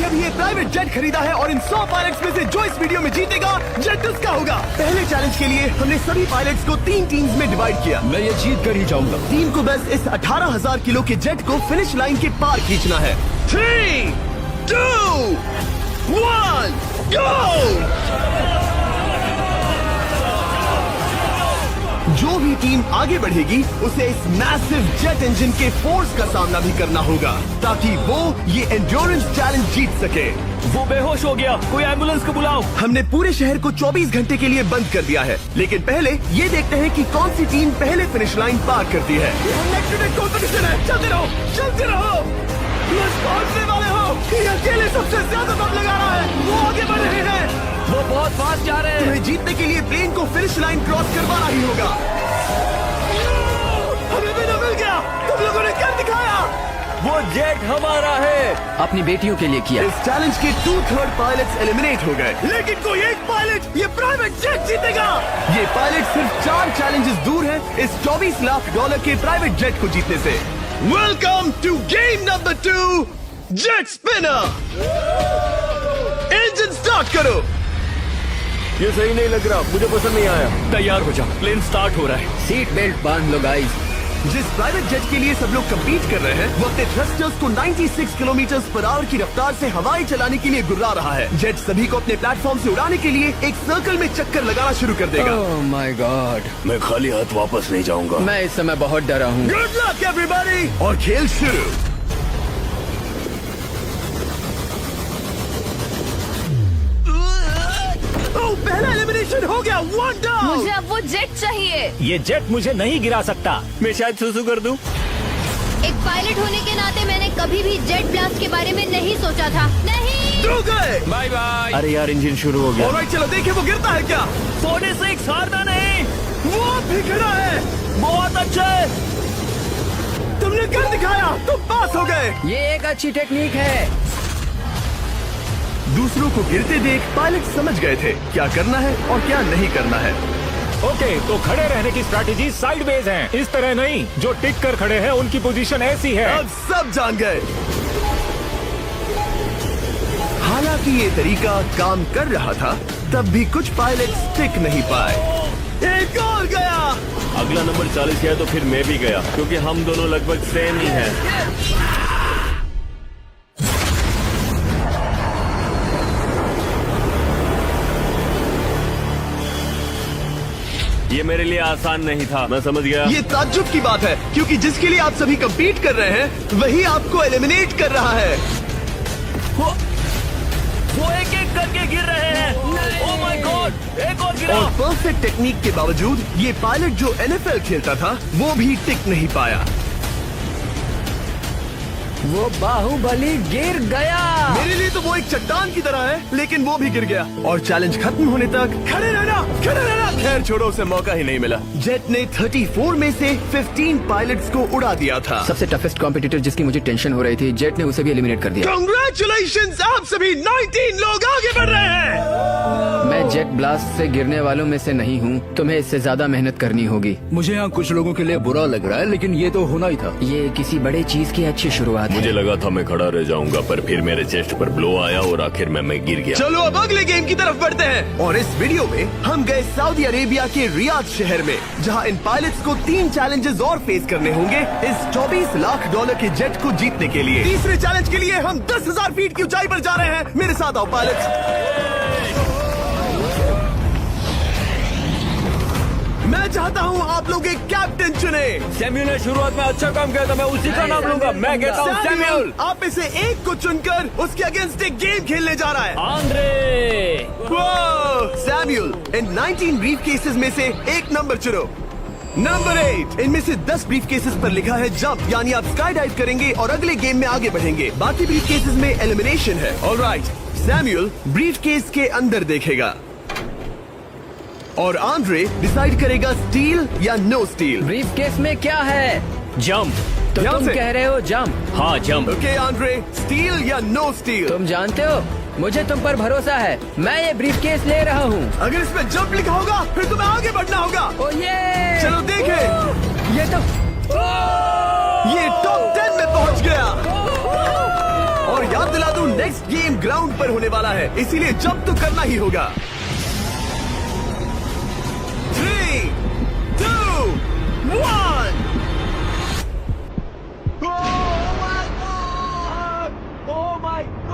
अभी ये private jet खरीदा है और इन 100 पायलट्स में से जो इस वीडियो में जीतेगा जेट उसका होगा। पहले चैलेंज के लिए हमने सभी पायलट्स को 3 टीम्स में डिवाइड किया। मैं ये जीत कर ही जाऊंगा। टीम को बस इस 18,000 किलो के जेट को फिनिश लाइन के पार खींचना है। 3, 2, 1, गो! जो भी टीम आगे बढ़ेगी उसे इस मैसिव जेट इंजन के फोर्स का सामना भी करना होगा ताकि वो ये एंड्योरेंस चैलेंज जीत सके। वो बेहोश हो गया, कोई एम्बुलेंस को बुलाओ। हमने पूरे शहर को 24 घंटे के लिए बंद कर दिया है, लेकिन पहले ये देखते हैं कि कौन सी टीम पहले फिनिश लाइन पार करती है। कॉम्पिटिशन है, चलते रहो, चलते रहो। पहुंचने वाले हो, ये अकेले सबसे ज्यादा दम लगा रहा है। वो आगे बढ़ रहे हैं, वो बहुत फास्ट जा रहे हैं। तुम्हें जीतने के लिए प्लेन को फिनिश लाइन क्रॉस करवाना ही होगा। हमें भी मिल गया, तुम लोगों ने क्या दिखाया? वो जेट हमारा है। अपनी बेटियों के लिए किया। इस चैलेंज के 2/3 पायलट्स एलिमिनेट हो गए, लेकिन कोई एक पायलट ये प्राइवेट जेट जीतेगा। ये पायलट सिर्फ 4 चैलेंजेस दूर है इस $24 लाख के प्राइवेट जेट को जीतने से। Welcome to game number 2, jet spinner. Engine start करो। ये सही नहीं लग रहा, मुझे पसंद नहीं आया। तैयार हो जाओ, प्लेन स्टार्ट हो रहा है। सीट बेल्ट बांध लो गाइस। जिस प्राइवेट जेट के लिए सब लोग कम्पीट कर रहे हैं वो अपने थ्रस्टर्स को 96 किलोमीटर पर आवर की रफ्तार से हवाएं चलाने के लिए गुर्रा रहा है। जेट सभी को अपने प्लेटफॉर्म से उड़ाने के लिए एक सर्कल में चक्कर लगाना शुरू कर देगा। ओह माय गॉड, मैं खाली हाथ वापस नहीं जाऊंगा। मैं इस समय बहुत डरा हूँ। गुड लक एवरीबॉडी, और खेल शुरू। पहला एलिमिनेशन हो गया, 1 डाउन। मुझे अब वो जेट चाहिए। ये जेट मुझे नहीं गिरा सकता। मैं शायद सुसु कर दूं। एक पायलट होने के नाते मैंने कभी भी जेट ब्लास्ट के बारे में नहीं सोचा था। नहीं। दो गए। Bye bye. अरे यार, इंजन शुरू हो गया। ऑलराइट, चलो देखें वो गिरता है क्या। 46 हारना नहीं। वो भी खड़ा है। बहुत अच्छे। तुमने कर दिखाया, तुम पास हो गए। ये एक अच्छी टेक्निक है। दूसरों को गिरते देख पायलट समझ गए थे क्या करना है और क्या नहीं करना है। ओके, तो खड़े रहने की स्ट्रैटेजी साइडवेज है, इस तरह नहीं। जो टिक कर खड़े हैं उनकी पोजीशन ऐसी है। अब सब जान गए। हालांकि ये तरीका काम कर रहा था, तब भी कुछ पायलट टिक नहीं पाए। एक और गया। अगला नंबर 40 है तो फिर मैं भी गया, क्योंकि हम दोनों लगभग सेम ही हैं। ये मेरे लिए आसान नहीं था, मैं समझ गया। ये ताज्जुब की बात है, क्योंकि जिसके लिए आप सभी कम्पीट कर रहे हैं वही आपको एलिमिनेट कर रहा है। वो एक एक करके गिर रहे हैं। ओह माय गॉड, एक और गिरा। और परफेक्ट टेक्निक के बावजूद ये पायलट जो NFL खेलता था वो भी टिक नहीं पाया। वो बाहुबली गिर गया। मेरे लिए तो वो एक चट्टान की तरह है, लेकिन वो भी गिर गया। और चैलेंज खत्म होने तक खड़े रहना, खड़े रहना। खैर छोड़ो, उसे मौका ही नहीं मिला। जेट ने 34 में से 15 पायलट्स को उड़ा दिया था। सबसे टफेस्ट कॉम्पिटिटर जिसकी मुझे टेंशन हो रही थी, जेट ने उसे भी एलिमिनेट कर दिया। कांग्रेचुलेशंस, आप सभी 19 लोग आगे बढ़ रहे हैं। मैं जेट ब्लास्ट से गिरने वालों में से नहीं हूँ, तुम्हें इससे ज्यादा मेहनत करनी होगी। मुझे यहाँ कुछ लोगों के लिए बुरा लग रहा है, लेकिन ये तो होना ही था। ये किसी बड़े चीज की अच्छी शुरुआत है। मुझे लगा था मैं खड़ा रह जाऊंगा, पर फिर मेरे चेस्ट पर ब्लो आया और आखिर में मैं गिर गया। चलो अब अगले गेम की तरफ बढ़ते हैं। और इस वीडियो में हम गए सऊदी अरेबिया के रियाद शहर में, जहां इन पायलट्स को 3 चैलेंजेस और फेस करने होंगे इस $24 लाख के जेट को जीतने के लिए। तीसरे चैलेंज के लिए हम 10,000 फीट की ऊंचाई पर जा रहे हैं। मेरे साथ आओ पायलट्स। मैं चाहता हूँ आप लोग एक कैप्टन चुने। सैम्यूल ने शुरुआत में अच्छा काम किया था, मैं उसी का नाम लूंगा। मैं कहता हूँ सैम्यूल। आप में से एक को चुनकर उसके अगेंस्ट एक गेम खेलने जा रहा है। आंद्रे। सैम्यूल, इन 19 ब्रीफ केसेस में से एक नंबर चुनो। नंबर 8। इनमें से 10 ब्रीफ केसेस पर लिखा है जंप, यानी आप स्काई डाइव करेंगे और अगले गेम में आगे बढ़ेंगे। बाकी ब्रीफ केसेस में एलिमिनेशन है। ऑलराइट, सैम्यूल ब्रीफ केस के अंदर देखेगा और आंद्रे डिसाइड करेगा स्टील या नो स्टील। ब्रीफ केस में क्या है? जंप। तो ध्यान तुम से। कह रहे हो जंप? हाँ, जंप। ओके आंद्रे, स्टील या नो स्टील? तुम जानते हो, मुझे तुम पर भरोसा है। मैं ये ब्रीफ केस ले रहा हूँ। अगर इसमें जंप लिखा होगा फिर तुम्हें आगे बढ़ना होगा। ओ ये चलो देखें। ये तो ये टॉप 10 में पहुंच गया। और याद बता दूं, नेक्स्ट गेम ग्राउंड पर होने वाला है, इसीलिए जंप तो करना ही होगा। 3, 2, 1। Oh my God!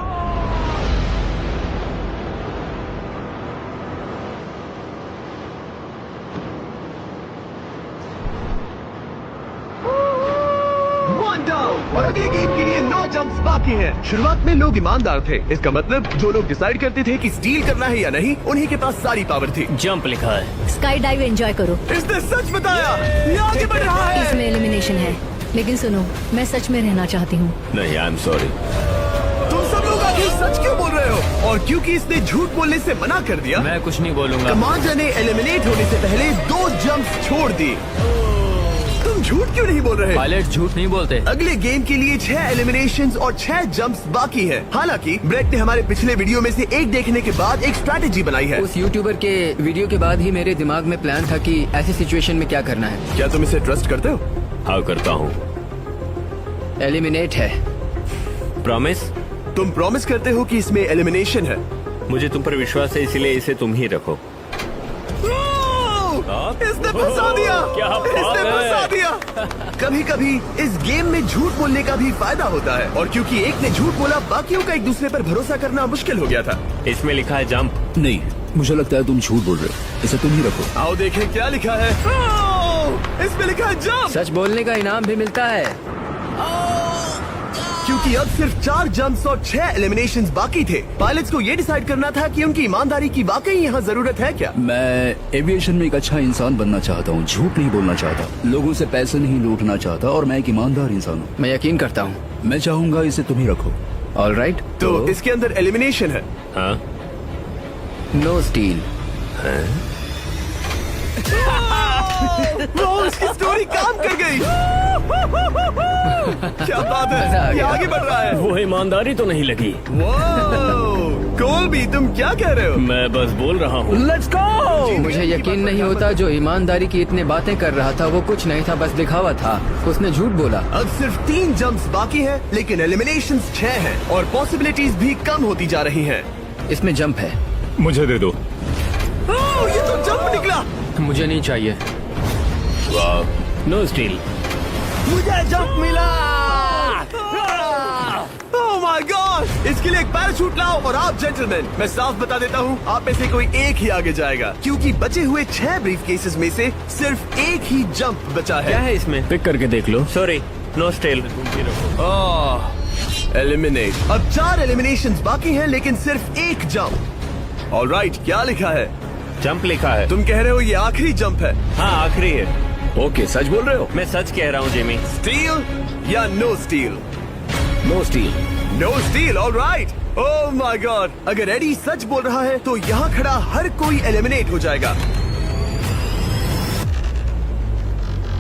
One down! और अगले गेम के लिए 9 जंप्स बाकी हैं। शुरुआत में लोग ईमानदार थे, इसका मतलब जो लोग डिसाइड करते थे कि स्टील करना है या नहीं, उन्हीं के पास सारी पावर थी। जंप लिखा है। स्काई डाइव एंजॉय करो। इसने सच बताया, ये आगे बढ़ रहा है। इसमें एलिमिनेशन है, लेकिन सुनो, मैं सच में रहना चाहती हूँ। नहीं, आई एम सॉरी। तुम सब लोग आखिर सच क्यों बोल रहे हो? और क्योंकि इसने झूठ बोलने से मना कर दिया, मैं कुछ नहीं बोलूंगा। कमांडर ने एलिमिनेट होने से पहले 2 जंप्स छोड़ दी। तुम झूठ क्यों नहीं बोल रहे? पायलट झूठ नहीं बोलते। अगले गेम के लिए 6 एलिमिनेशंस और 6 जंप्स बाकी है। हालांकि ब्रेट ने हमारे पिछले वीडियो में से एक देखने के बाद एक स्ट्रैटेजी बनाई है। उस यूट्यूबर के वीडियो के बाद ही मेरे दिमाग में प्लान था कि ऐसी सिचुएशन में क्या करना है। क्या तुम इसे ट्रस्ट करते हो? हाँ, करता हूँ। एलिमिनेट है। प्रॉमिस? तुम प्रॉमिस करते हो कि इसमें एलिमिनेशन है? मुझे तुम पर विश्वास है, इसलिए इसे तुम ही रखो। इसने फंसा दिया। क्या बात इसने है? फंसा दिया। कभी कभी इस गेम में झूठ बोलने का भी फायदा होता है, और क्योंकि एक ने झूठ बोला, बाकियों का एक दूसरे पर भरोसा करना मुश्किल हो गया था। इसमें लिखा है जंप। नहीं, मुझे लगता है तुम झूठ बोल रहे हो। इसे तुम ही रखो। आओ देखें क्या लिखा है। इसमें लिखा है जंप। सच बोलने का इनाम भी मिलता है। क्योंकि अब सिर्फ 4 जंप्स और 6 एलिमिनेशंस बाकी थे, पायलट्स को ये डिसाइड करना था कि उनकी ईमानदारी की वाकई यहाँ जरूरत है क्या। मैं एविएशन में एक अच्छा इंसान बनना चाहता हूँ, झूठ नहीं बोलना चाहता, लोगों से पैसे नहीं लूटना चाहता, और मैं एक ईमानदार इंसान हूँ। मैं यकीन करता हूँ। मैं चाहूंगा इसे तुम ही रखो। All right. तो इसके अंदर एलिमिनेशन है। हाँ, नो स्टील। उसकी स्टोरी काम कर गई। क्या बात मजा आ है, ये गया। आगे बढ़ रहा है। वो ईमानदारी तो नहीं लगी। कोलबी, तुम क्या कह रहे हो? मैं बस बोल रहा हूँ। Let's go. मुझे यकीन नहीं होता, जो ईमानदारी की इतने बातें कर रहा था वो कुछ नहीं था, बस दिखावा था। उसने झूठ बोला। अब सिर्फ 3 जंप्स बाकी हैं, लेकिन एलिमिनेशंस 6 हैं, और पॉसिबिलिटीज भी कम होती जा रही हैं। इसमें जंप है। मुझे दे दो। ये तो जंप निकला। मुझे नहीं चाहिए। No steel. मुझे जंप मिला। ओह माय गॉड! इसके लिए एक पैराशूट लाओ। और आप जेंटलमैन, मैं साफ बता देता हूँ, आप में से कोई एक ही आगे जाएगा, क्योंकि बचे हुए 6 ब्रीफ केसेस में से सिर्फ एक ही जंप बचा क्या है। है इसमें? पिक करके देख लो। Sorry, no steel. एलिमिनेट। अब 4 एलिमिनेशंस बाकी हैं, लेकिन सिर्फ एक जंप। ऑलराइट, क्या लिखा है? जंप लिखा है। तुम कह रहे हो ये आखिरी जंप है? हाँ, आखिरी है। ओके, सच बोल रहे हो? मैं सच कह रहा हूँ जिमी। स्टील या no steal? No steal. No steal. Alright. Oh my God! अगर एडी सच बोल रहा है तो यहाँ खड़ा हर कोई एलिमिनेट हो जाएगा।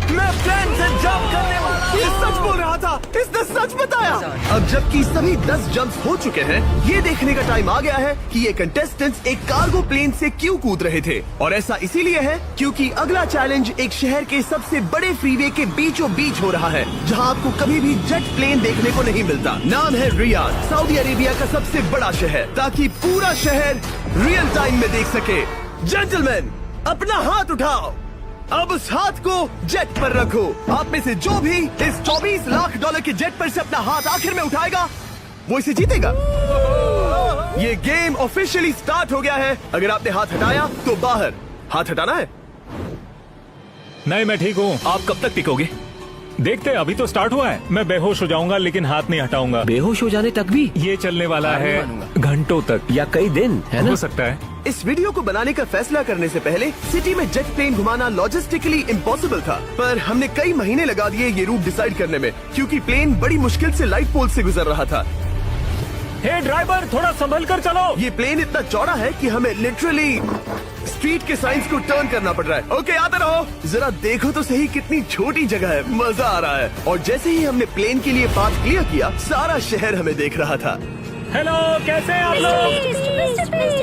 मैं प्लेन से जंप करने वाला हूँ। ये सच बोल रहा था, इसने सच बताया। अब जबकि सभी 10 जंप्स हो चुके हैं, ये देखने का टाइम आ गया है कि ये कंटेस्टेंट्स एक कार्गो प्लेन से क्यों कूद रहे थे। और ऐसा इसीलिए है क्योंकि अगला चैलेंज एक शहर के सबसे बड़े फ्रीवे के बीचों बीच हो रहा है, जहाँ आपको कभी भी जेट प्लेन देखने को नहीं मिलता। नाम है रियाद, सऊदी अरेबिया का सबसे बड़ा शहर, ताकि पूरा शहर रियल टाइम में देख सके। जेंटलमैन, अपना हाथ उठाओ। अब उस हाथ को जेट पर रखो। आप में से जो भी इस 24 लाख डॉलर के जेट पर से अपना हाथ आखिर में उठाएगा, वो इसे जीतेगा। ये गेम ऑफिशियली स्टार्ट हो गया है। अगर आपने हाथ हटाया तो बाहर। हाथ हटाना है? नहीं, मैं ठीक हूँ। आप कब तक टिकोगे? देखते हैं, अभी तो स्टार्ट हुआ है। मैं बेहोश हो जाऊंगा, लेकिन हाथ नहीं हटाऊंगा। बेहोश हो जाने तक भी? ये चलने वाला हार नहीं है मानूंगा। घंटों तक, या कई दिन, है ना? हो सकता है। इस वीडियो को बनाने का फैसला करने से पहले सिटी में जेट प्लेन घुमाना लॉजिस्टिकली इम्पॉसिबल था, पर हमने कई महीने लगा दिए ये रूट डिसाइड करने में, क्योंकि प्लेन बड़ी मुश्किल से लाइट पोल से गुजर रहा था। हे ड्राइवर, थोड़ा संभल कर चलो। ये प्लेन इतना चौड़ा है कि हमें लिटरली स्ट्रीट के साइंस को टर्न करना पड़ रहा है। ओके, आते रहो। जरा देखो तो सही कितनी छोटी जगह है, मजा आ रहा है। और जैसे ही हमने प्लेन के लिए पाथ क्लियर किया, सारा शहर हमें देख रहा था। हेलो, कैसे हैं आप लोग?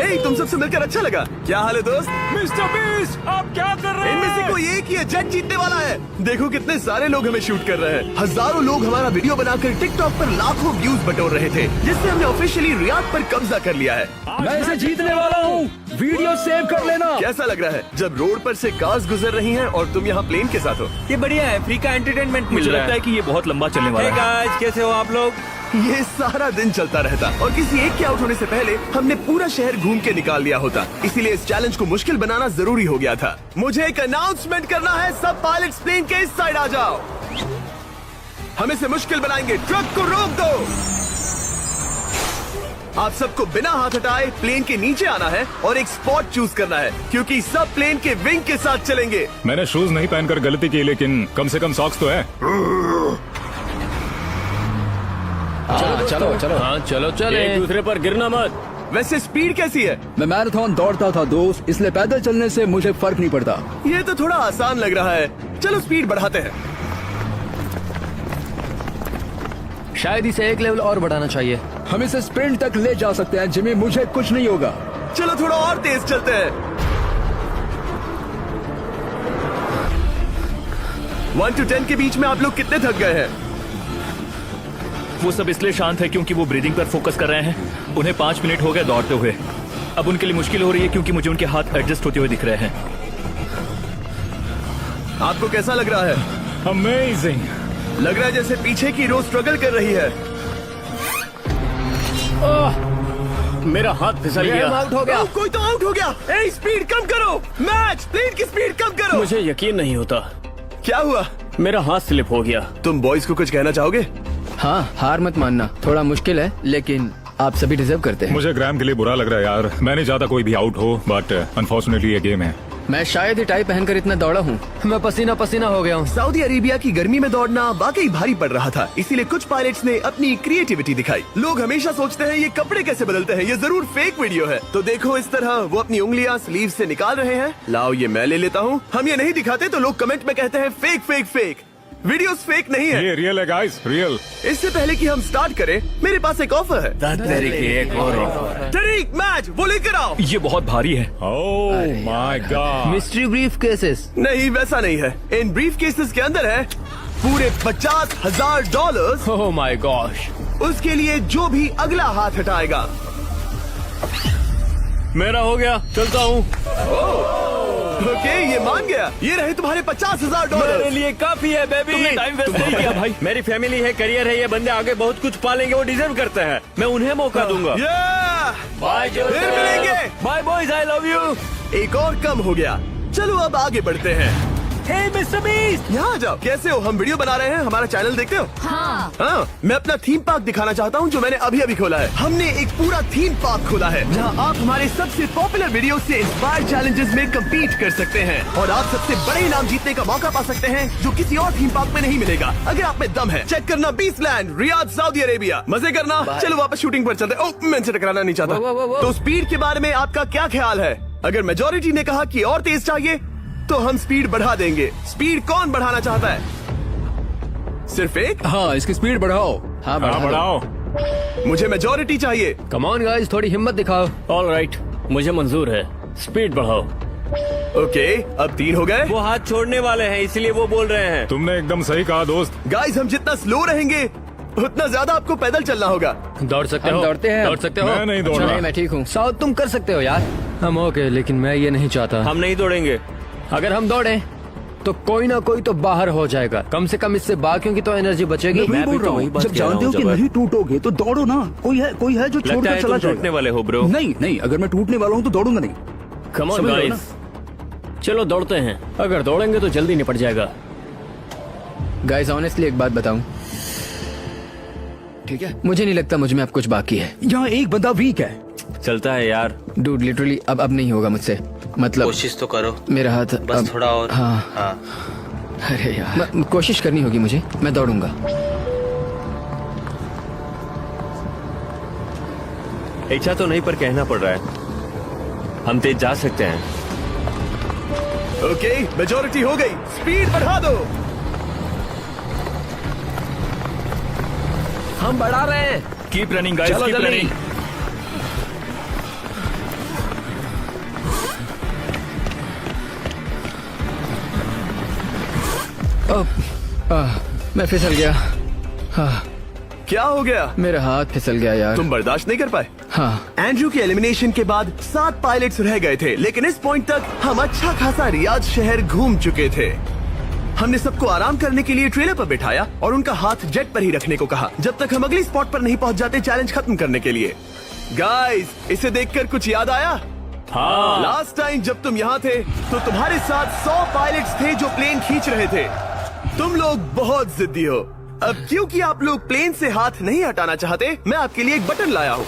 ए, तुम सबसे मिलकर अच्छा लगा। क्या हाल है दोस्त? मिस्टर बीस्ट, आप क्या कर रहे इनमें से हैं? कोई एक ही है जेट जीतने वाला है। देखो कितने सारे लोग हमें शूट कर रहे हैं। हजारों लोग हमारा वीडियो बनाकर टिकटॉक पर लाखों व्यूज बटोर रहे थे, जिससे हमने ऑफिशियली रियाद पर कब्जा कर लिया है। मैं इसे जीतने वाला हूँ। वीडियो सेव कर लेना। कैसा लग रहा है जब रोड पर से कार्स गुजर रही हैं और तुम यहाँ प्लेन के साथ हो? ये बढ़िया है, फ्री का एंटरटेनमेंट मुझे मिल रहा लगता है कि ये बहुत लंबा चलने वाला है। गाइस, कैसे हो आप लोग? ये सारा दिन चलता रहता और किसी एक के आउट होने से पहले हमने पूरा शहर घूम के निकाल लिया होता। इसीलिए इस चैलेंज को मुश्किल बनाना जरूरी हो गया था। मुझे एक अनाउंसमेंट करना है, सब पायलट्स प्लेन के इस साइड आ जाओ। हम इसे मुश्किल बनाएंगे, ट्रक को रोक दो। आप सबको बिना हाथ हटाए प्लेन के नीचे आना है और एक स्पॉट चूज करना है, क्योंकि सब प्लेन के विंग के साथ चलेंगे। मैंने शूज नहीं पहनकर गलती की, लेकिन कम से कम सॉक्स तो है। चलो हाँ चलो चले, एक दूसरे पर गिरना मत। वैसे स्पीड कैसी है? मैं मैराथन दौड़ता था दोस्त, इसलिए पैदल चलने से मुझे फर्क नहीं पड़ता। ये तो थोड़ा आसान लग रहा है। चलो स्पीड बढ़ाते हैं। शायद इसे एक लेवल और बढ़ाना चाहिए। हम इसे स्प्रिंट तक ले जा सकते हैं जिमी, मुझे कुछ नहीं होगा। चलो थोड़ा और तेज चलते हैं। 1 to 10 के बीच में आप लोग कितने थक गए हैं? वो सब इसलिए शांत है क्योंकि वो ब्रीदिंग पर फोकस कर रहे हैं। उन्हें 5 मिनट हो गए दौड़ते हुए। अब उनके लिए मुश्किल हो रही है क्योंकि मुझे उनके हाथ एडजस्ट होते हुए दिख रहे हैं। आपको कैसा लग रहा है? अमेजिंग। लग रहा है जैसे पीछे की रो स्ट्रगल कर रही है। मेरा हाथ फिसल गया। आउट हो गया। कोई तो आउट हो गया। ए, स्पीड कम करो। मैच प्लेन की स्पीड कम करो। मुझे यकीन नहीं होता, क्या हुआ? मेरा हाथ स्लिप हो गया। तुम बॉयज को कुछ कहना चाहोगे? हाँ, हार मत मानना। थोड़ा मुश्किल है, लेकिन आप सभी डिजर्व करते हैं। मुझे ग्राम के लिए बुरा लग रहा है यार। मैं नहीं चाहता कोई भी आउट हो, बट अनफॉर्चुनेटली ये गेम है। मैं शायद ही टाई पहनकर इतना दौड़ा हूँ। मैं पसीना पसीना हो गया हूँ। सऊदी अरेबिया की गर्मी में दौड़ना वाकई भारी पड़ रहा था, इसीलिए कुछ पायलट्स ने अपनी क्रिएटिविटी दिखाई। लोग हमेशा सोचते हैं ये कपड़े कैसे बदलते हैं, ये जरूर फेक वीडियो है। तो देखो इस तरह वो अपनी उंगलियां स्लीव से निकाल रहे हैं। लाओ ये मैं ले लेता हूँ। हम ये नहीं दिखाते तो लोग कमेंट में कहते हैं fake fake fake. Videos fake नहीं है। ये रियल है गाइस, रियल। इससे पहले कि हम स्टार्ट करें, मेरे पास एक ऑफर है। एक और तरीक मैच वो लेकर आओ। ये बहुत भारी है। ओह my God. Mystery brief cases. नहीं वैसा नहीं है। इन ब्रीफ केसेस के अंदर है पूरे $50,000। Oh my gosh. उसके लिए जो भी अगला हाथ हटाएगा। मेरा हो गया, चलता हूँ। ओके, ये मान गया। ये रहे तुम्हारे मेरे $50,000। लिए काफी है बेबी। तुमने टाइम वेस्ट नहीं किया भाई। मेरी फैमिली है, करियर है, ये बंदे आगे बहुत कुछ पालेंगे, वो डिजर्व करते हैं। मैं उन्हें मौका दूंगा। बाय, फिर मिलेंगे। Bye boys, I love you. एक और कम हो गया। चलो अब आगे बढ़ते हैं। हे मिस्टर बीस्ट, यहाँ आ जाओ। कैसे हो? हम वीडियो बना रहे हैं, हमारा चैनल देखते हो? हाँ। मैं अपना थीम पार्क दिखाना चाहता हूँ जो मैंने अभी अभी खोला है। हमने एक पूरा थीम पार्क खोला है जहाँ आप हमारे सबसे पॉपुलर वीडियो से इंस्पायर्ड चैलेंजेस में कम्पीट कर सकते हैं और आप सबसे बड़े इनाम जीतने का मौका पा सकते हैं जो किसी और थीम पार्क में नहीं मिलेगा। अगर आप में दम है, चेक करना बीच लैंड, रियाद, सऊदी अरेबिया। मजे करना। चलो वापस शूटिंग पर चलते। ओह, मैं इनसे टकराना नहीं चाहता। तो स्पीड के बारे में आपका क्या ख्याल है? अगर मेजोरिटी ने कहा कि और तेज चाहिए तो हम स्पीड बढ़ा देंगे। स्पीड कौन बढ़ाना चाहता है? सिर्फ एक? हाँ, इसकी स्पीड बढ़ाओ। हाँ, हाँ बढ़ाओ। मुझे मेजोरिटी चाहिए। कम ऑन गाइस, थोड़ी हिम्मत दिखाओ। ऑल राइट, मुझे मंजूर है। स्पीड बढ़ाओ। ओके, अब 3 हो गए। वो हाथ छोड़ने वाले हैं, इसलिए वो बोल रहे हैं। तुमने एकदम सही कहा दोस्त। गाइस, हम जितना स्लो रहेंगे उतना ज्यादा आपको पैदल चलना होगा। दौड़ सकते हम हो? दौड़ते हैं। दौड़ सकते हो? मैं नहीं दौड़ अच्छा, रहा। नहीं, मैं ठीक हूँ। साउथ तुम कर सकते हो यार। हम ओके, लेकिन मैं ये नहीं चाहता। हम नहीं दौड़ेंगे। अगर हम दौड़े तो कोई ना कोई तो बाहर हो जाएगा। कम से कम इससे बाकियों की तो एनर्जी बचेगी। मैं बोल रहा हूँ, जब जानते हो कि नहीं टूटोगे तो दौड़ो ना। कोई है जो लगता छोड़कर है चला तुम टूटने जाएगा। वाले हो ब्रो। नहीं, अगर मैं टूटने वाला हूँ तो दौड़ूंगा नहीं। कम ऑन समझ रहे हो गाइस, चलो दौड़ते हैं। अगर दौड़ेंगे तो जल्दी निपट जाएगा। गाइस ऑनेस्टली एक बात बताऊं, ठीक है, मुझे नहीं लगता मुझ में अब कुछ बाकी है। यहाँ एक बंदा वीक है। चलता है यार। डूड लिटरली अब नहीं होगा मुझसे। मतलब कोशिश तो करो, मेरा हाथ बस थोड़ा और। हाँ। अरे यार, कोशिश करनी होगी मुझे। मैं दौड़ूंगा। इच्छा तो नहीं पर कहना पड़ रहा है। हम तेज जा सकते हैं। ओके, मेजोरिटी हो गई। स्पीड बढ़ा दो। हम बढ़ा रहे हैं। कीप रनिंग गाइस, चलो कीप जल्दी। रनिंग। मैं फिसल गया। हाँ, क्या हो गया? मेरा हाथ फिसल गया यार। तुम बर्दाश्त नहीं कर पाए? हाँ, एंड्रू के एलिमिनेशन के बाद 7 पायलट्स रह गए थे, लेकिन इस पॉइंट तक हम अच्छा खासा रियाद शहर घूम चुके थे। हमने सबको आराम करने के लिए ट्रेलर पर बिठाया और उनका हाथ जेट पर ही रखने को कहा जब तक हम अगली स्पॉट पर नहीं पहुंच जाते चैलेंज खत्म करने के लिए। गाइस, इसे देखकर कुछ याद आया? हाँ। लास्ट टाइम जब तुम यहाँ थे तो तुम्हारे साथ 100 पायलट्स थे जो प्लेन खींच रहे थे। तुम लोग बहुत जिद्दी हो। अब क्योंकि आप लोग प्लेन से हाथ नहीं हटाना चाहते, मैं आपके लिए एक बटन लाया हूँ।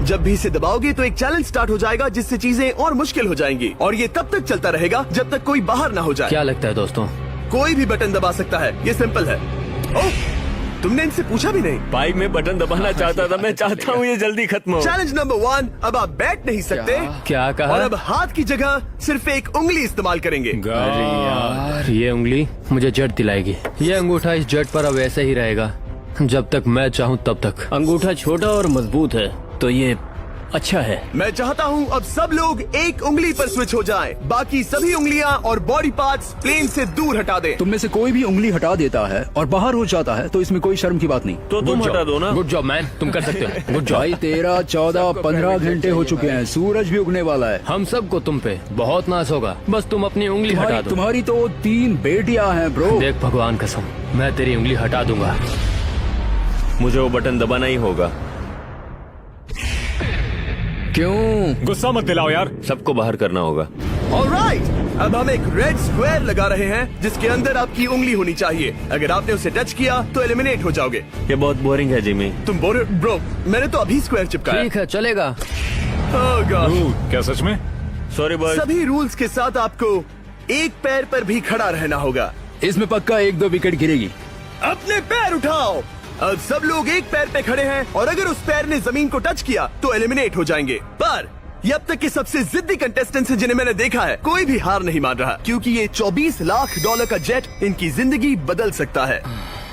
जब भी इसे दबाओगे तो एक चैलेंज स्टार्ट हो जाएगा जिससे चीजें और मुश्किल हो जाएंगी और ये तब तक चलता रहेगा जब तक कोई बाहर ना हो जाए। क्या लगता है दोस्तों? कोई भी बटन दबा सकता है, ये सिंपल है। ओह, तुमने इनसे पूछा भी नहीं। भाई मैं बटन दबाना चाहता था, मैं चाहता हूँ ये जल्दी खत्म हो। चैलेंज नंबर 1, अब आप बैठ नहीं सकते। क्या कहा? और अब हाथ की जगह सिर्फ एक उंगली इस्तेमाल करेंगे। अरे यार, ये उंगली मुझे जट दिलाएगी। ये अंगूठा इस जट पर अब ऐसे ही रहेगा जब तक मैं चाहूँ तब तक। अंगूठा छोटा और मजबूत है तो ये अच्छा है। मैं चाहता हूँ अब सब लोग एक उंगली पर स्विच हो जाएं। बाकी सभी उंगलियां और बॉडी पार्ट्स प्लेन से दूर हटा दें। तुम में से कोई भी उंगली हटा देता है और बाहर हो जाता है तो इसमें कोई शर्म की बात नहीं। तो तुम हटा दो ना। गुड जॉब मैन, तुम कर सकते हो। Good job. भाई 13, 14, 15 घंटे हो चुके हैं, सूरज भी उगने वाला है। हम सबको तुम पे बहुत नाज होगा, बस तुम अपनी उंगली हटा दो। तुम्हारी तो 3 बेटियां हैं ब्रो। देख भगवान कसम, मैं तेरी उंगली हटा दूंगा। मुझे वो बटन दबाना ही होगा। क्यों? गुस्सा मत दिलाओ यार। सबको बाहर करना होगा। ऑलराइट, अब हम एक रेड स्क्वायर लगा रहे हैं जिसके अंदर आपकी उंगली होनी चाहिए। अगर आपने उसे टच किया तो एलिमिनेट हो जाओगे। ये बहुत बोरिंग है जिमी। तुम बोल ब्रो, मैंने तो अभी स्क्वायर चिपकाया। ठीक है, चलेगा। Oh God। क्या सच में? Sorry boy. सभी रूल्स के साथ आपको एक पैर पर भी खड़ा रहना होगा। इसमें पक्का 1-2 विकेट गिरेगी। अपने पैर उठाओ। अब सब लोग एक पैर पे खड़े हैं और अगर उस पैर ने जमीन को टच किया तो एलिमिनेट हो जाएंगे। पर ये अब तक के सबसे जिद्दी कंटेस्टेंट्स हैं जिन्हें मैंने देखा है। कोई भी हार नहीं मान रहा क्योंकि ये $24 लाख का जेट इनकी जिंदगी बदल सकता है।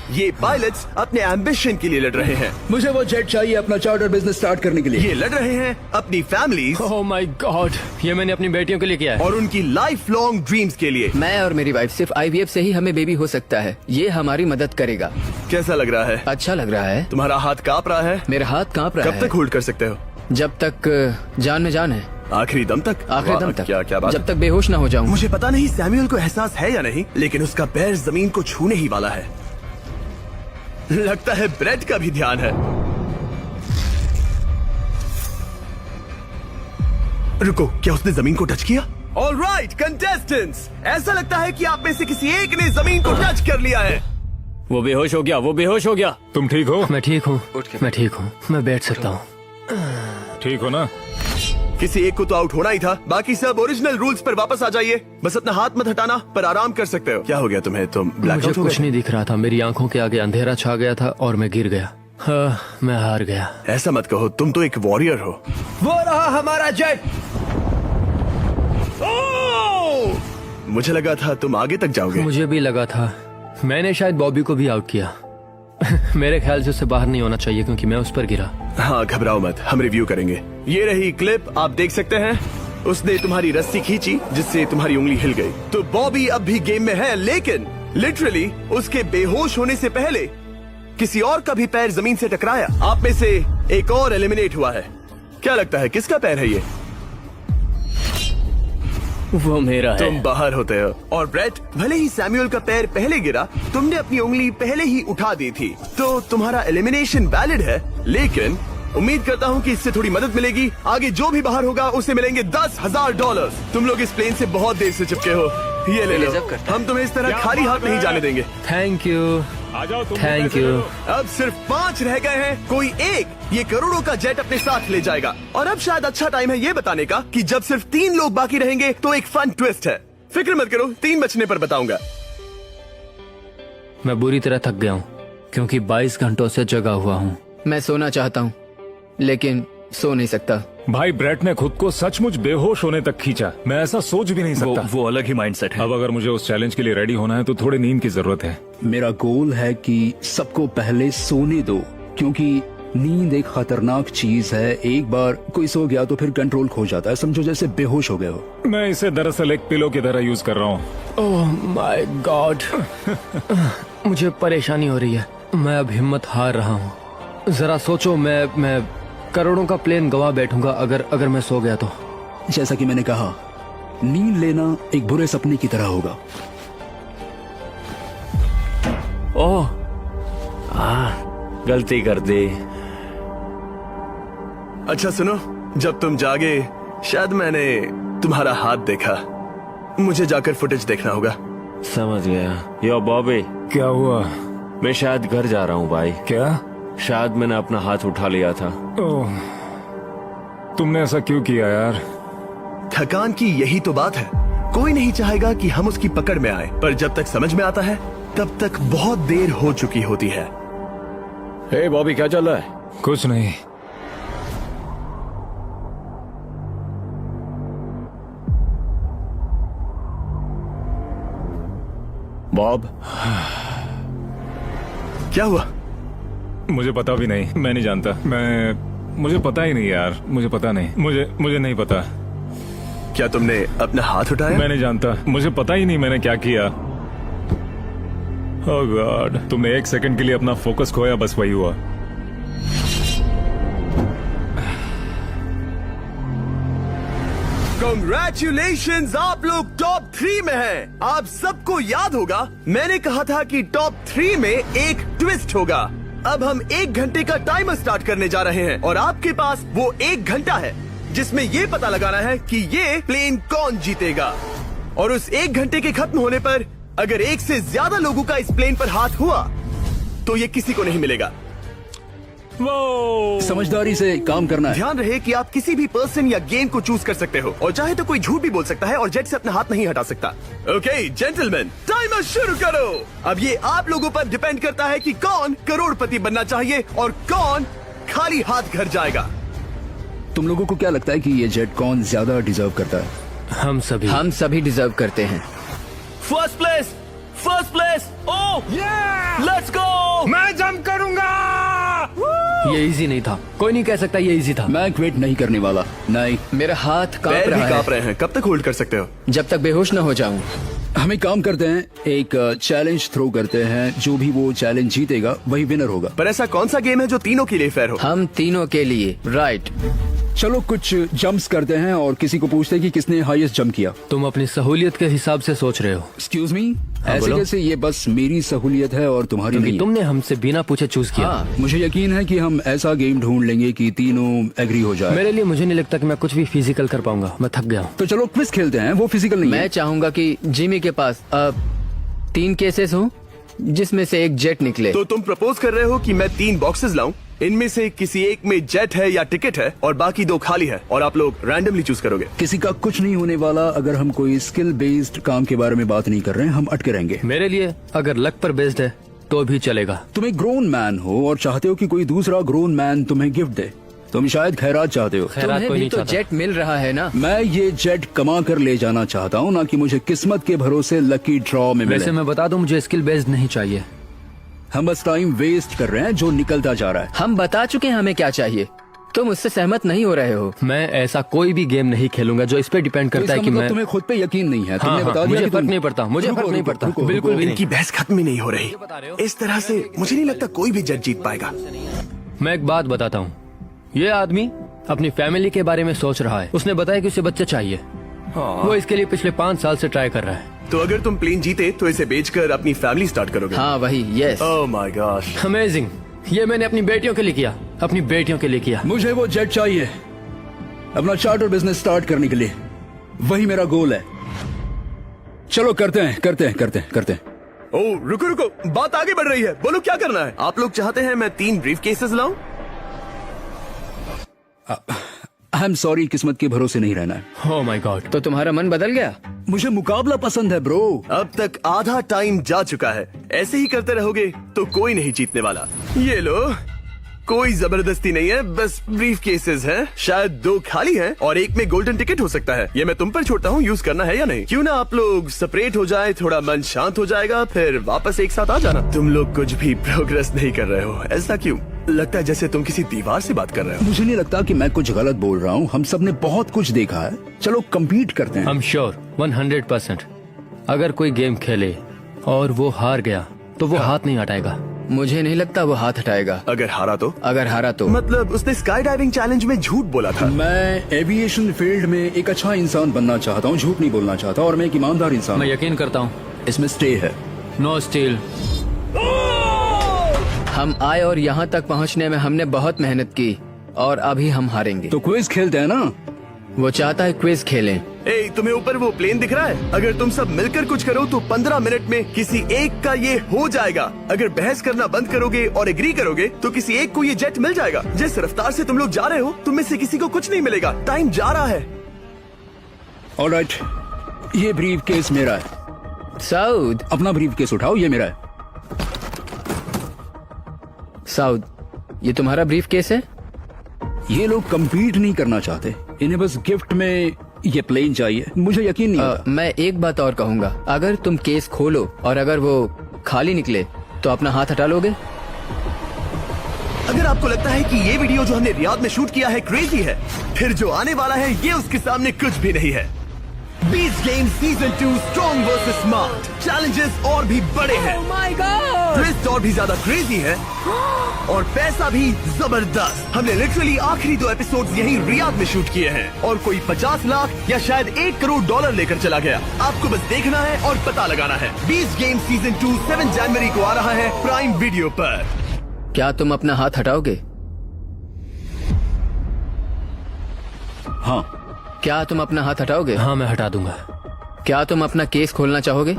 ये पायलट्स अपने एम्बिशन के लिए लड़ रहे हैं। मुझे वो जेट चाहिए अपना चार्टर बिजनेस स्टार्ट करने के लिए। ये लड़ रहे हैं अपनी फैमिलीज ओह माय गॉड, ये मैंने अपनी बेटियों के लिए किया है। और उनकी लाइफ लॉन्ग ड्रीम्स के लिए। मैं और मेरी वाइफ सिर्फ IVF से ही हमें बेबी हो सकता है। ये हमारी मदद करेगा। कैसा लग रहा है? अच्छा लग रहा है। तुम्हारा हाथ कांप रहा है? मेरा हाथ कांप रहा कब है। तक होल्ड कर सकते हो? जब तक जान में जान है। आखिरी दम तक? आखिरी वाह, दम तक। क्या बात जब है। तक बेहोश ना हो जाऊं। मुझे पता नहीं सैमुअल को एहसास है या नहीं, लेकिन उसका पैर जमीन को छूने ही वाला है। लगता है ब्रेड का भी ध्यान है। रुको, क्या उसने जमीन को टच किया? ऑलराइट कंटेस्टेंट्स, ऐसा लगता है कि आप में से किसी एक ने जमीन को टच कर लिया है। वो बेहोश हो गया, वो बेहोश हो गया। तुम ठीक हो? मैं ठीक हूँ, मैं ठीक हूँ, मैं बैठ सकता हूँ। ठीक हो ना? किसी एक को तो आउट होना ही था। बाकी सब ओरिजिनल रूल्स पर वापस आ जाइए। बस अपना हाथ मत हटाना, पर आराम कर सकते हो। क्या हो गया तुम्हें? तुम मुझे ब्लैकआउट हो कुछ गए? नहीं दिख रहा था। मेरी आंखों के आगे अंधेरा छा गया था और मैं गिर गया। हाँ, मैं हार गया। ऐसा मत कहो, तुम तो एक वॉरियर हो। वो रहा हमारा जेट। मुझे लगा था तुम आगे तक जाओगे। मुझे भी लगा था। मैंने शायद बॉबी को भी आउट किया। मेरे ख्याल से उसे बाहर नहीं होना चाहिए क्योंकि मैं उस पर गिरा। हाँ, घबराओ मत, हम रिव्यू करेंगे। ये रही क्लिप, आप देख सकते हैं। उसने तुम्हारी रस्सी खींची जिससे तुम्हारी उंगली हिल गई। तो बॉबी अब भी गेम में है, लेकिन लिटरली उसके बेहोश होने से पहले किसी और का भी पैर जमीन से टकराया। आप में से एक और एलिमिनेट हुआ है। क्या लगता है किसका पैर है ये? वो मेरा है। तुम बाहर होते हो। और ब्रेट, भले ही सैमुअल का पैर पहले गिरा, तुमने अपनी उंगली पहले ही उठा दी थी, तो तुम्हारा एलिमिनेशन वैलिड है। लेकिन उम्मीद करता हूँ कि इससे थोड़ी मदद मिलेगी। आगे जो भी बाहर होगा उसे मिलेंगे $10,000। तुम लोग इस प्लेन से बहुत देर से चिपके हो। ये ले लो, हम तुम्हें इस तरह खाली हाथ नहीं जाने देंगे। थैंक यू, आ जाओ तुम। Thank you. अब सिर्फ 5 रह गए हैं। कोई एक ये करोड़ों का जेट अपने साथ ले जाएगा। और अब शायद अच्छा टाइम है ये बताने का कि जब सिर्फ 3 लोग बाकी रहेंगे तो एक फन ट्विस्ट है। फिक्र मत करो, 3 बचने पर बताऊंगा। मैं बुरी तरह थक गया हूँ क्योंकि 22 घंटों से जगा हुआ हूँ। मैं सोना चाहता हूँ लेकिन सो नहीं सकता। भाई ब्रेट ने खुद को सचमुच बेहोश होने तक खींचा। मैं ऐसा सोच भी नहीं सकता। वो अलग ही माइंडसेट है। अब अगर मुझे उस चैलेंज के लिए रेडी होना है तो थोड़ी नींद की जरूरत है। मेरा गोल है कि सबको पहले सोने दो, क्योंकि नींद एक खतरनाक चीज है। एक बार कोई सो गया तो फिर कंट्रोल खो जाता है, समझो जैसे बेहोश हो गए हो। मैं इसे दरअसल एक पिलो की तरह यूज कर रहा हूँ। ओह माय गॉड, मुझे परेशानी हो रही है। मैं अब हिम्मत हार रहा हूँ। जरा सोचो, मैं करोड़ों का प्लेन गवा बैठूंगा अगर मैं सो गया तो। जैसा कि मैंने कहा, नींद लेना एक बुरे सपने की तरह होगा। ओह, गलती कर दी। अच्छा सुनो, जब तुम जागे शायद मैंने तुम्हारा हाथ देखा। मुझे जाकर फुटेज देखना होगा। समझ गया। यो बॉबी, क्या हुआ? मैं शायद घर जा रहा हूँ भाई। क्या? शायद मैंने अपना हाथ उठा लिया था। ओह, तुमने ऐसा क्यों किया यार? थकान की यही तो बात है। कोई नहीं चाहेगा कि हम उसकी पकड़ में आए, पर जब तक समझ में आता है तब तक बहुत देर हो चुकी होती है। हे बॉबी, क्या चल रहा है? कुछ नहीं। बॉब, क्या हुआ? मुझे पता भी नहीं, मैं नहीं जानता। मुझे पता ही नहीं यार, मुझे पता नहीं। मुझे नहीं पता। क्या तुमने अपना हाथ उठाया? मैं नहीं जानता, मुझे पता ही नहीं मैंने क्या किया। ओह गॉड, तुमने एक सेकंड के लिए अपना फोकस खोया, बस वही हुआ। Congratulations, आप लोग टॉप 3 में हैं। आप सबको याद होगा मैंने कहा था कि टॉप 3 में एक ट्विस्ट होगा। अब हम 1 घंटे का टाइमर स्टार्ट करने जा रहे हैं और आपके पास वो 1 घंटा है जिसमें ये पता लगाना है कि ये प्लेन कौन जीतेगा। और उस 1 घंटे के खत्म होने पर अगर एक से ज्यादा लोगों का इस प्लेन पर हाथ हुआ तो ये किसी को नहीं मिलेगा। समझदारी से काम करना है। ध्यान रहे कि आप किसी भी पर्सन या गेम को चूज कर सकते हो और चाहे तो कोई झूठ भी बोल सकता है और जेट से अपना हाथ नहीं हटा सकता। ओके जेंटलमैन, टाइमर शुरू करो। अब ये आप लोगों पर डिपेंड करता है कि कौन करोड़पति बनना चाहिए और कौन खाली हाथ घर जाएगा। तुम लोगों को क्या लगता है कि ये जेट कौन ज्यादा डिजर्व करता है? हम सभी डिजर्व करते हैं। First place. Oh, let's go. मैं जंप करूंगा। ये इजी नहीं था, कोई नहीं कह सकता ये इजी था। मैं क्विट नहीं करने वाला। नहीं, मेरा हाथ कांप पैर भी रहा कांप है। रहे हैं। कब तक होल्ड कर सकते हो? जब तक बेहोश न हो जाऊं। हमें काम करते हैं, एक चैलेंज थ्रो करते हैं। जो भी वो चैलेंज जीतेगा वही विनर होगा। पर ऐसा कौन सा गेम है जो तीनों के लिए फेयर हो? हम तीनों के लिए। राइट। चलो कुछ जंप्स करते हैं और किसी को पूछते हैं कि किसने हाईएस्ट जंप किया। तुम अपनी सहूलियत के हिसाब से सोच रहे हो। एक्सक्यूज मी, ऐसे बोलो। कैसे? ये बस मेरी सहूलियत है और तुम्हारी क्योंकि नहीं। तुमने हमसे बिना पूछे चूज किया। हाँ, मुझे यकीन है कि हम ऐसा गेम ढूंढ लेंगे कि तीनों एग्री हो जाए। मेरे लिए मुझे नहीं लगता कि मैं कुछ भी फिजिकल कर पाऊंगा। मैं थक गया हूँ। तो चलो क्विज खेलते हैं, वो फिजिकल नहीं मैं है। चाहूंगा कि जिमी के पास अब 3 केसेस हो जिसमें से एक जेट निकले। तो तुम प्रपोज कर रहे हो कि मैं 3 बॉक्सेस लाऊं, इनमें से किसी एक में जेट है या टिकट है और बाकी 2 खाली है और आप लोग रैंडमली चूज करोगे। किसी का कुछ नहीं होने वाला। अगर हम कोई स्किल बेस्ड काम के बारे में बात नहीं कर रहे हैं, हम अटके रहेंगे। मेरे लिए अगर लक पर बेस्ड है तो भी चलेगा। तुम एक ग्रोन मैन हो और चाहते हो कि कोई दूसरा ग्रोन मैन तुम्हें गिफ्ट दे। तुम शायद खैरात चाहते हो। खैरात तुम्हें कोई भी नहीं तो चाहता। जेट मिल रहा है ना। मैं ये जेट कमा कर ले जाना चाहता हूँ, ना कि मुझे किस्मत के भरोसे लकी ड्रॉ में वैसे मिले। मैं बता दूं, मुझे स्किल बेस्ड नहीं चाहिए। हम बस टाइम वेस्ट कर रहे हैं जो निकलता जा रहा है। हम बता चुके हैं हमें क्या चाहिए। तुम उससे सहमत नहीं हो रहे हो। मैं ऐसा कोई भी गेम नहीं खेलूंगा जो इस पे डिपेंड तो करता है इसका कि मतलब मैं। तुम्हें खुद पे यकीन नहीं है। तुमने हाँ, बता दिया मुझे कि फर्क तुम- नहीं पड़ता। मुझे रुको, फर्क नहीं रुको, पड़ता। रुको, बिल्कुल रुको। भी इनकी नहीं। बहस खत्म ही नहीं हो रही। इस तरह से मुझे नहीं लगता कोई भी जज जीत पाएगा। मैं एक बात बताता हूँ। ये आदमी अपनी फैमिली के बारे में सोच रहा है। उसने बताया कि उसे बच्चे चाहिए। वो इसके लिए पिछले 5 साल से ट्राई कर रहा है। तो अगर तुम प्लेन जीते तो इसे बेचकर अपनी फैमिली स्टार्ट करोगे। हाँ वही, yes. Oh my gosh, amazing. ये मैंने अपनी बेटियों के लिए किया। अपनी बेटियों के लिए किया। मुझे वो जेट चाहिए अपना चार्टर बिजनेस स्टार्ट करने के लिए। वही मेरा गोल है। चलो करते हैं। ओह रुको, बात आगे बढ़ रही है। बोलो क्या करना है? आप लोग चाहते हैं मैं 3 ब्रीफ केसेस लाऊं? आई एम सॉरी, किस्मत के भरोसे नहीं रहना है। ओह माय गॉड। तो तुम्हारा मन बदल गया? मुझे मुकाबला पसंद है ब्रो। अब तक आधा टाइम जा चुका है। ऐसे ही करते रहोगे तो कोई नहीं जीतने वाला। ये लो, कोई जबरदस्ती नहीं है, बस ब्रीफ केसेस हैं। शायद 2 खाली हैं और एक में गोल्डन टिकट हो सकता है। ये मैं तुम पर छोड़ता हूँ, यूज करना है या नहीं। क्यों ना आप लोग सेपरेट हो जाए, थोड़ा मन शांत हो जाएगा, फिर वापस एक साथ आ जाना। तुम लोग कुछ भी प्रोग्रेस नहीं कर रहे हो। ऐसा क्यों? लगता है जैसे तुम किसी दीवार से बात कर रहे हो। मुझे नहीं लगता कि मैं कुछ गलत बोल रहा हूँ। हम सब ने बहुत कुछ देखा है। चलो कम्पीट करते हैं। I'm sure 100%। अगर कोई गेम खेले और वो हार गया तो वो हाथ नहीं हटाएगा। मुझे नहीं लगता वो हाथ हटाएगा। अगर हारा तो? अगर हारा तो मतलब उसने स्काई डाइविंग चैलेंज में झूठ बोला था। मैं एविएशन फील्ड में एक अच्छा इंसान बनना चाहता हूँ, झूठ नहीं बोलना चाहता, और मैं एक ईमानदार इंसान मैं हूँ। यकीन करता हूँ। इसमें स्टे है। No steal. हम आए और यहाँ तक पहुँचने में हमने बहुत मेहनत की और अभी हम हारेंगे। तो क्विज खेलते हैं ना? वो चाहता है क्विज खेलें। ए, तुम्हें ऊपर वो प्लेन दिख रहा है? अगर तुम सब मिलकर कुछ करो तो 15 मिनट में किसी एक का ये हो जाएगा। अगर बहस करना बंद करोगे और एग्री करोगे तो किसी एक को ये जेट मिल जाएगा। जिस रफ्तार से तुम लोग जा रहे हो तुम में से किसी को कुछ नहीं मिलेगा। टाइम जा रहा है। ऑलराइट, ये ब्रीफ केस मेरा है। साउद, अपना ब्रीफ केस उठाओ, ये मेरा है। साउद, ये तुम्हारा ब्रीफ केस है? ये लोग कम्पीट नहीं करना चाहते, इन्हें बस गिफ्ट में ये प्लेन चाहिए। मुझे यकीन नहीं होता। मैं एक बात और कहूँगा, अगर तुम केस खोलो और अगर वो खाली निकले तो अपना हाथ हटा लोगे? अगर आपको लगता है कि ये वीडियो जो हमने रियाद में शूट किया है क्रेजी है, फिर जो आने वाला है ये उसके सामने कुछ भी नहीं है। बीस game season 2 strong versus smart. Challenges और भी बड़े हैं। ट्विस्ट और भी ज्यादा क्रेजी है और पैसा भी जबरदस्त। हमने लिटरली आखिरी 2 एपिसोड्स यहीं रियाद में शूट किए हैं और कोई 50 लाख या शायद $1 करोड़ लेकर चला गया। आपको बस देखना है और पता लगाना है। 20 गेम सीजन 2 7 जनवरी को आ रहा है प्राइम वीडियो पर। क्या तुम अपना हाथ हटाओगे? हाँ। क्या तुम अपना हाथ हटाओगे? हाँ, मैं हटा दूंगा। क्या तुम अपना केस खोलना चाहोगे?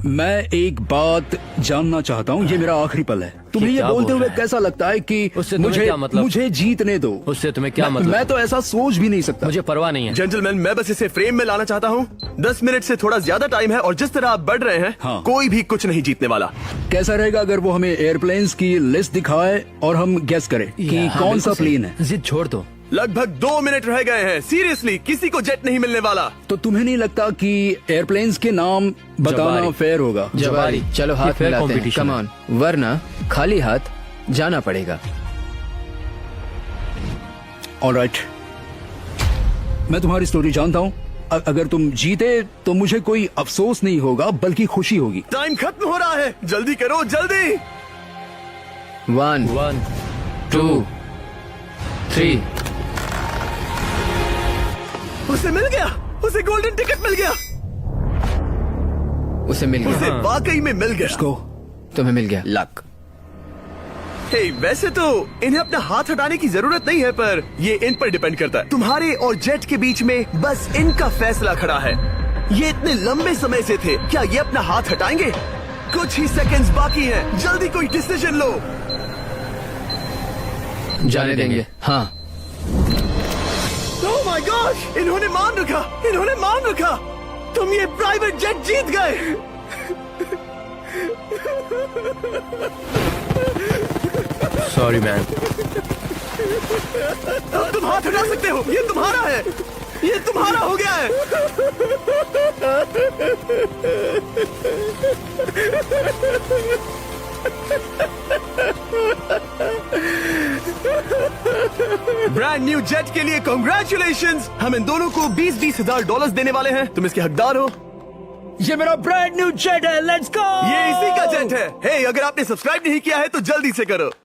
मैं एक बात जानना चाहता हूँ, ये मेरा आखिरी पल है। तुम्हें ये क्या बोलते बोल हुए रहा है? कैसा लगता है कि उससे तुम्हें क्या मतलब? मुझे जीतने दो? उससे तुम्हें क्या मैं, मतलब? मैं तो ऐसा सोच भी नहीं सकता। मुझे परवाह नहीं है। जेंटलमैन, मैं बस इसे फ्रेम में लाना चाहता हूँ। 10 मिनट से थोड़ा ज्यादा टाइम है और जिस तरह आप बढ़ रहे हैं हाँ। कोई भी कुछ नहीं जीतने वाला। कैसा रहेगा अगर वो हमें एयरप्लेन्स की लिस्ट दिखाए और हम गेस करें कि हाँ, कौन बिल्कुल सा सही। प्लेन है? जिद छोड़ दो। लगभग 2 मिनट रह गए हैं। सीरियसली किसी को जेट नहीं मिलने वाला। तो तुम्हें नहीं लगता कि एयरप्लेन्स के नाम बताना जवारी। फेयर होगा? जवारी। चलो ये हाथ fair मिलाते हैं। competition कम है। ऑन, वरना खाली हाथ जाना पड़ेगा। ऑलराइट, मैं तुम्हारी स्टोरी जानता हूँ। अगर तुम जीते तो मुझे कोई अफसोस नहीं होगा बल्कि खुशी होगी। टाइम खत्म हो रहा है, जल्दी करो जल्दी। 1 1 2 3। उसे मिल गया, उसे गोल्डन टिकट मिल गया। उसे मिल गया। उसे वाकई में मिल गया। को तुम्हें मिल गया। लक। हे, वैसे तो इन्हें अपना हाथ हटाने की जरूरत नहीं है, पर ये इन पर डिपेंड करता है। तुम्हारे और जेट के बीच में बस इनका फैसला खड़ा है। ये इतने लंबे समय से थे, क्या ये अपना हाथ हटाएंगे? कुछ ही सेकंड्स बाकी हैं, जल्दी कोई डिसीजन लो। जाने देंगे। हाँ। ओह माय गॉश, इन्होंने मान रखा, इन्होंने मान रखा। तुम ये प्राइवेट जेट जीत गए। Sorry man. अब तुम हाथ हटा सकते हो, ये तुम्हारा है, ये तुम्हारा हो गया है। ब्रांड न्यू जेट के लिए कांग्रेचुलेशंस। हम इन दोनों को 20-20 हजार $20 देने वाले हैं। तुम इसके हकदार हो। ये मेरा ब्रांड न्यू जेट है, लेट्स गो। ये इसी का जेट है। हे, अगर आपने सब्सक्राइब नहीं किया है तो जल्दी से करो।